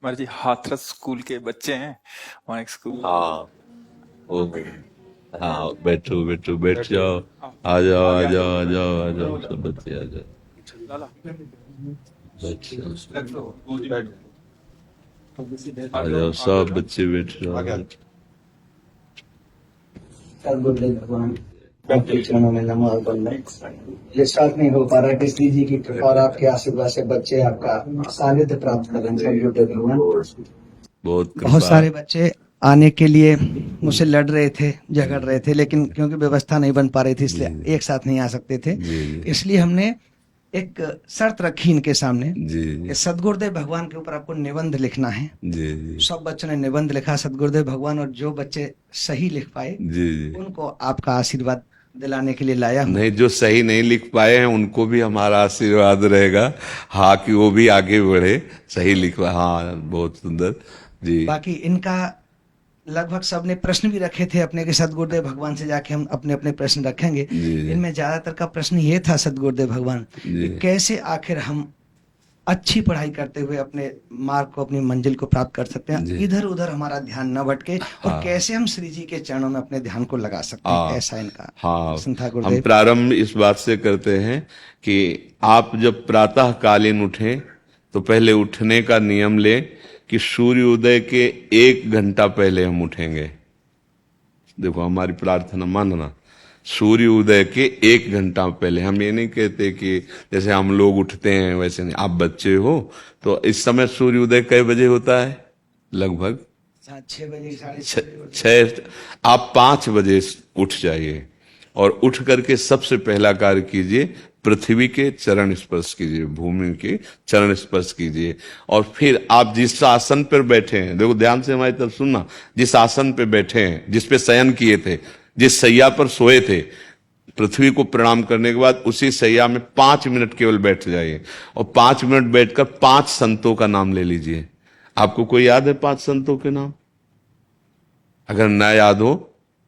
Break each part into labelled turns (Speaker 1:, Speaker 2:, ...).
Speaker 1: हमारे जी हाथरस स्कूल के बच्चे हैं। वहाँ एक स्कूल।
Speaker 2: हाँ वो हाँ, बैठो बैठो, बैठ जाओ।
Speaker 1: आओ,
Speaker 2: आ जाओ आ
Speaker 1: आगे आ जाओ।
Speaker 2: जाओ आ जाओ आ जाओ, सब बच्चे आ जाओ।
Speaker 1: लाला
Speaker 2: बैठ जाओ,
Speaker 1: आ
Speaker 2: आ
Speaker 1: जाओ,
Speaker 2: जाओ,
Speaker 1: आगे
Speaker 2: सब
Speaker 1: जाओ।
Speaker 2: बच्चे बैठ जाओ।
Speaker 3: गुरुदेव भगवान आपके चरणों में नमो और वंदन। ये स्टार्ट नहीं हो पा रहा है कृष्ण जी की कृपा और आपके आशीर्वाद से बच्चे आपका सानिध्य प्राप्त कर रहे हैं। सब गुरुदेव भगवान
Speaker 2: बहुत
Speaker 3: बहुत
Speaker 2: कृपा
Speaker 3: सारे
Speaker 2: है।
Speaker 3: बच्चे आने के लिए मुझसे लड़ रहे थे, झगड़ रहे थे, लेकिन क्योंकि व्यवस्था नहीं बन पा रही थी
Speaker 2: जी
Speaker 3: इसलिए एक साथ नहीं आ सकते थे।
Speaker 2: जी जी
Speaker 3: इसलिए हमने एक शर्त रखी इनके सामने
Speaker 2: जी
Speaker 3: कि
Speaker 2: जी
Speaker 3: सदगुरुदेव भगवान के ऊपर आपको निबंध लिखना है।
Speaker 2: जी जी
Speaker 3: सब बच्चों ने निबंध लिखा सदगुरुदेव भगवान, और जो बच्चे सही लिख पाए
Speaker 2: जी जी।
Speaker 3: उनको आपका आशीर्वाद दिलाने के लिए लाया हूँ।
Speaker 2: नहीं, जो सही नहीं लिख पाए हैं उनको भी हमारा आशीर्वाद रहेगा। हाँ, कि वो भी आगे बढ़े, सही लिख पाए। हाँ, बहुत सुंदर जी।
Speaker 3: बाकी इनका लगभग सबने प्रश्न भी रखे थे अपने के सदगुरुदेव भगवान से जाके हम अपने अपने प्रश्न रखेंगे।
Speaker 2: जी जी
Speaker 3: इनमें ज्यादातर का प्रश्न ये था सदगुरुदेव भगवान
Speaker 2: जी
Speaker 3: कि कैसे आखिर हम अच्छी पढ़ाई करते हुए अपने मार्ग को, अपनी मंजिल को प्राप्त कर सकते हैं,
Speaker 2: जी।
Speaker 3: इधर उधर हमारा ध्यान न भटके, और
Speaker 2: हाँ
Speaker 3: कैसे हम श्री जी के चरणों में अपने ध्यान को लगा सकते हैं।
Speaker 2: हाँ
Speaker 3: ऐसा इनका
Speaker 2: हाँ।
Speaker 3: प्रश्न था
Speaker 2: हम
Speaker 3: गुरुदेव।
Speaker 2: प्रारंभ इस बात से करते हैं कि आप जब प्रातः कालीन उठें तो पहले उठने का नियम लें कि सूर्योदय के 1 घंटा पहले हम उठेंगे। देखो, हमारी प्रार्थना मानना, सूर्य उदय के 1 घंटा पहले। हम ये नहीं कहते कि जैसे हम लोग उठते हैं वैसे नहीं। आप बच्चे हो तो इस समय सूर्य उदय कई बजे होता है? लगभग
Speaker 3: 6 बजे, साढ़े
Speaker 2: छ,
Speaker 3: 6 बजे।
Speaker 2: छः। आप 5 बजे उठ जाइए और उठ करके सबसे पहला कार्य कीजिए, पृथ्वी के चरण स्पर्श कीजिए, भूमि के चरण स्पर्श कीजिए। और फिर आप जिस आसन पर बैठे हैं, देखो ध्यान से हमारी तरफ सुनना, जिस आसन पे बैठे हैं, जिस पे शयन किए थे, जिस सैया पर सोए थे, पृथ्वी को प्रणाम करने के बाद उसी सैया में 5 मिनट केवल बैठ जाइए। और 5 मिनट बैठकर 5 संतों का नाम ले लीजिए। आपको कोई याद है 5 संतों के नाम? अगर ना याद हो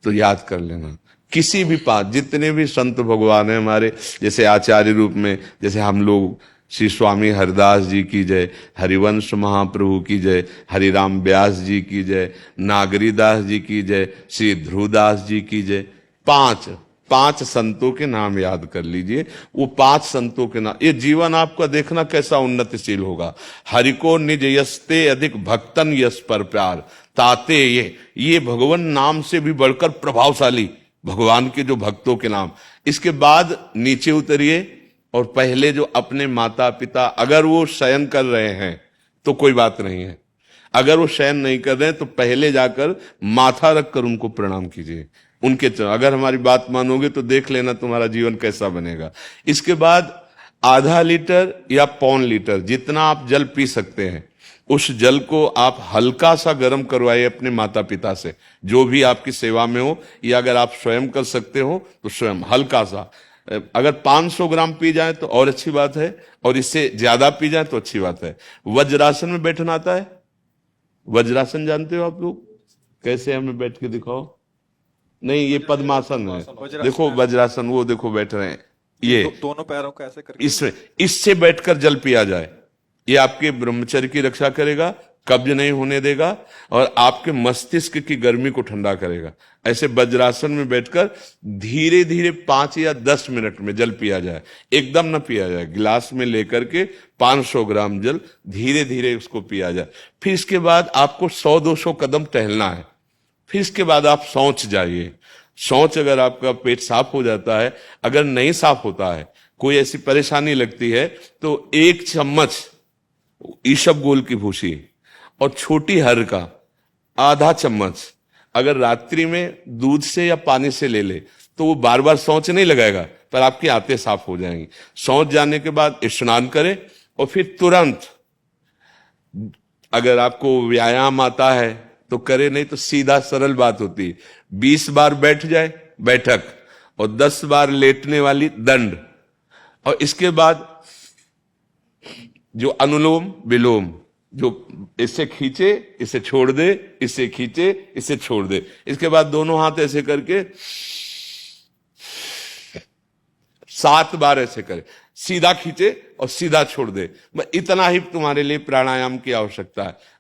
Speaker 2: तो याद कर लेना। किसी भी पास जितने भी संत भगवान हैं हमारे, जैसे आचार्य रूप में, जैसे हम लोग, श्री स्वामी हरिदास जी की जय, हरिवंश महाप्रभु की जय, हरिराम व्यास जी की जय, नागरीदास जी की जय, श्री ध्रुवदास जी की जय। पांच पांच संतों के नाम याद कर लीजिए। वो 5 संतों के नाम, ये जीवन आपका देखना कैसा उन्नतिशील होगा। हरि को निज यस्ते अधिक भक्तन यस पर प्यार ताते ये भगवान नाम से भी बढ़कर प्रभावशाली भगवान के जो भक्तों के नाम। इसके बाद नीचे उतरिए और पहले जो अपने माता पिता, अगर वो शयन कर रहे हैं तो कोई बात नहीं है, अगर वो शयन नहीं कर रहे हैं तो पहले जाकर माथा रखकर उनको प्रणाम कीजिए, उनके चरण। अगर हमारी बात मानोगे तो देख लेना तुम्हारा जीवन कैसा बनेगा। इसके बाद आधा लीटर या 1.25 लीटर जितना आप जल पी सकते हैं, उस जल को आप हल्का सा गर्म करवाइए अपने माता पिता से, जो भी आपकी सेवा में हो, या अगर आप स्वयं कर सकते हो तो स्वयं हल्का सा। अगर 500 ग्राम पी जाए तो और अच्छी बात है, और इससे ज्यादा पी जाए तो अच्छी बात है। वज्रासन में बैठना आता है? वज्रासन जानते हो आप लोग? कैसे, हमें बैठ के दिखाओ। नहीं, ये पद्मासन है। देखो वज्रासन, वो देखो बैठ रहे हैं ये।
Speaker 1: दोनों पैरों को ऐसे करके
Speaker 2: इसमें इससे बैठकर जल पिया जाए, ये आपके ब्रह्मचर्य की रक्षा करेगा, कब्ज नहीं होने देगा, और आपके मस्तिष्क की गर्मी को ठंडा करेगा। ऐसे वज्रासन में बैठकर धीरे धीरे 5 या 10 मिनट में जल पिया जाए। एकदम न पिया जाए, गिलास में लेकर के 500 ग्राम जल धीरे धीरे उसको पिया जाए। फिर इसके बाद आपको 100-200 कदम टहलना है। फिर इसके बाद आप शौच जाइए। शौच, अगर आपका पेट साफ हो जाता है, अगर नहीं साफ होता है, कोई ऐसी परेशानी लगती है, तो 1 चम्मच ईशब की भूसी और छोटी हर का आधा चम्मच अगर रात्रि में दूध से या पानी से ले ले तो वो बार बार शौच नहीं लगाएगा, पर आपकी आंतें साफ हो जाएंगी। शौच जाने के बाद स्नान करें और फिर तुरंत, अगर आपको व्यायाम आता है तो करे, नहीं तो सीधा सरल बात होती है, 20 बार बैठ जाए बैठक, और 10 बार लेटने वाली दंड। और इसके बाद जो अनुलोम विलोम, जो इससे खींचे इसे छोड़ दे, इससे खींचे इसे छोड़ दे। इसके बाद दोनों हाथ ऐसे करके 7 बार ऐसे करे, सीधा खींचे और सीधा छोड़ दे। इतना ही तुम्हारे लिए प्राणायाम की आवश्यकता है।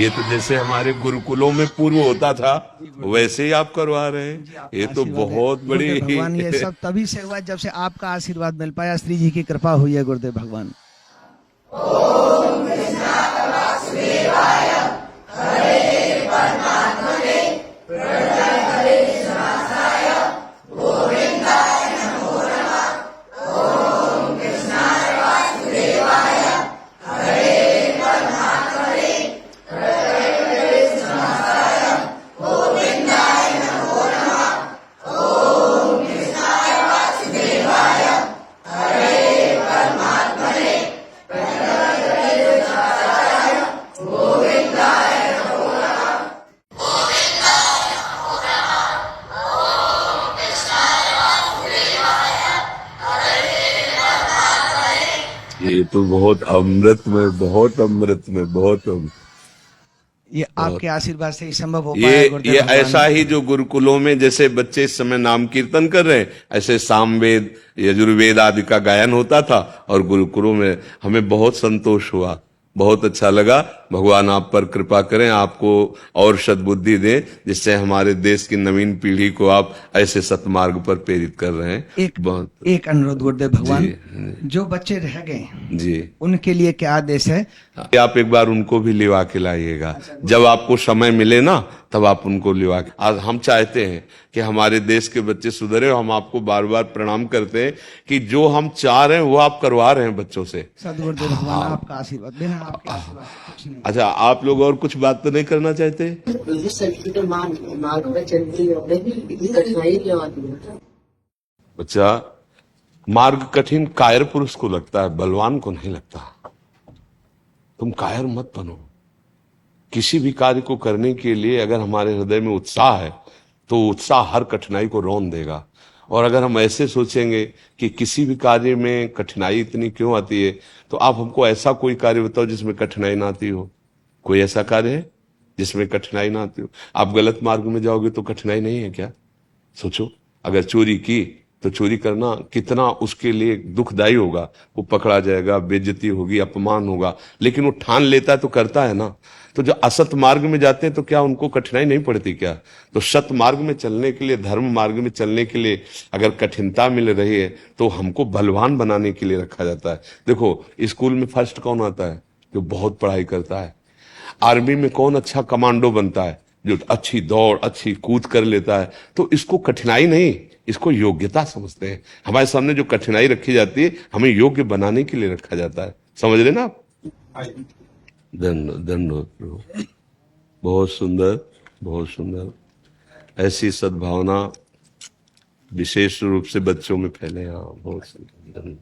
Speaker 2: ये तो जैसे हमारे गुरुकुलों में पूर्व होता था वैसे ही आप करवा रहे हैं। ये तो बहुत बड़ी
Speaker 3: गुरुदेव भगवान, ये सब तभी से हुआ जब से आपका आशीर्वाद मिल पाया, श्री जी की कृपा हुई है गुरुदेव भगवान।
Speaker 2: ये तो बहुत अमृत में, बहुत अमृत में, बहुत अमृत।
Speaker 3: ये आपके आशीर्वाद से ही संभव हो पाया
Speaker 2: ये
Speaker 3: गुरुदेव
Speaker 2: ये
Speaker 3: भगवान।
Speaker 2: ऐसा ही जो गुरुकुलों में जैसे बच्चे इस समय नाम कीर्तन कर रहे हैं, ऐसे सामवेद यजुर्वेद आदि का गायन होता था और गुरुकुलों में हमें बहुत संतोष हुआ, बहुत अच्छा लगा। भगवान आप पर कृपा करें, आपको और सद्बुद्धि दें, जिससे हमारे देश की नवीन पीढ़ी को आप ऐसे सतमार्ग पर प्रेरित कर रहे हैं।
Speaker 3: एक अनुरोध गुरुदेव भगवान, जो बच्चे रह गए
Speaker 2: जी,
Speaker 3: उनके लिए क्या आदेश है?
Speaker 2: आप एक बार उनको भी लिवा के लाइएगा, जब आपको समय मिले ना तब आप उनको लिवा के। आज हम चाहते हैं कि हमारे देश के बच्चे सुधरे, हम आपको बार बार प्रणाम करते हैं कि जो हम चाह रहे हैं वो आप करवा रहे हैं बच्चों से।
Speaker 3: सदगुरुदेव भगवान आपका आशीर्वाद, बिना आपके आशीर्वाद कुछ नहीं।
Speaker 2: अच्छा, आप लोग और कुछ बात तो नहीं करना चाहते? बच्चा, मार्ग कठिन कायर पुरुष को लगता है, बलवान को नहीं लगता। तुम कायर मत बनो। किसी भी कार्य को करने के लिए अगर हमारे हृदय में उत्साह है तो उत्साह हर कठिनाई को रौंद देगा। और अगर हम ऐसे सोचेंगे कि किसी भी कार्य में कठिनाई इतनी क्यों आती है, तो आप हमको ऐसा कोई कार्य बताओ जिसमें कठिनाई ना आती हो। कोई ऐसा कार्य है जिसमें कठिनाई ना आती हो? आप गलत मार्ग में जाओगे तो कठिनाई नहीं है क्या? सोचो, अगर चोरी की तो चोरी करना कितना उसके लिए दुखदायी होगा। वो पकड़ा जाएगा, बेइज्जती होगी, अपमान होगा, लेकिन वो ठान लेता है तो करता है ना। तो जो असत मार्ग में जाते हैं तो क्या उनको कठिनाई नहीं पड़ती क्या? तो सत मार्ग में चलने के लिए, धर्म मार्ग में चलने के लिए अगर कठिनता मिल रही है तो हमको बलवान बनाने के लिए रखा जाता है। देखो, स्कूल में फर्स्ट कौन आता है? जो बहुत पढ़ाई करता है। आर्मी में कौन अच्छा कमांडो बनता है? जो अच्छी दौड़, अच्छी कूद कर लेता है। तो इसको कठिनाई नहीं, इसको योग्यता समझते हैं। हमारे सामने जो कठिनाई रखी जाती है, हमें योग्य बनाने के लिए रखा जाता है। समझ रहे ना आप? धन्यवाद। बहुत सुंदर, बहुत सुंदर। ऐसी सद्भावना विशेष रूप से बच्चों में फैले। हाँ, बहुत सुंदर।